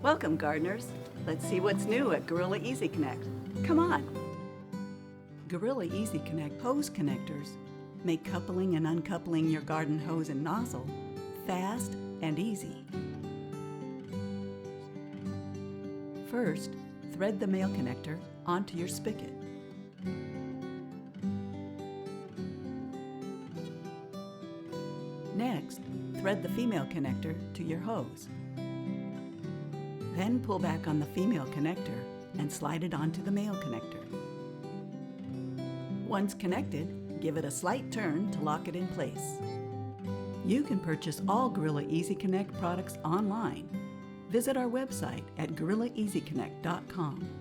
Welcome, gardeners. Let's see what's new at Gorilla Easy Connect. Come on. Gorilla Easy Connect hose connectors make coupling and uncoupling your garden hose and nozzle fast and easy. First, thread the male connector onto your spigot. Next, thread the female connector to your hose. Then pull back on the female connector and slide it onto the male connector. Once connected, give it a slight turn to lock it in place. You can purchase all Gorilla Easy Connect products online. Visit our website at GorillaEasyConnect.com.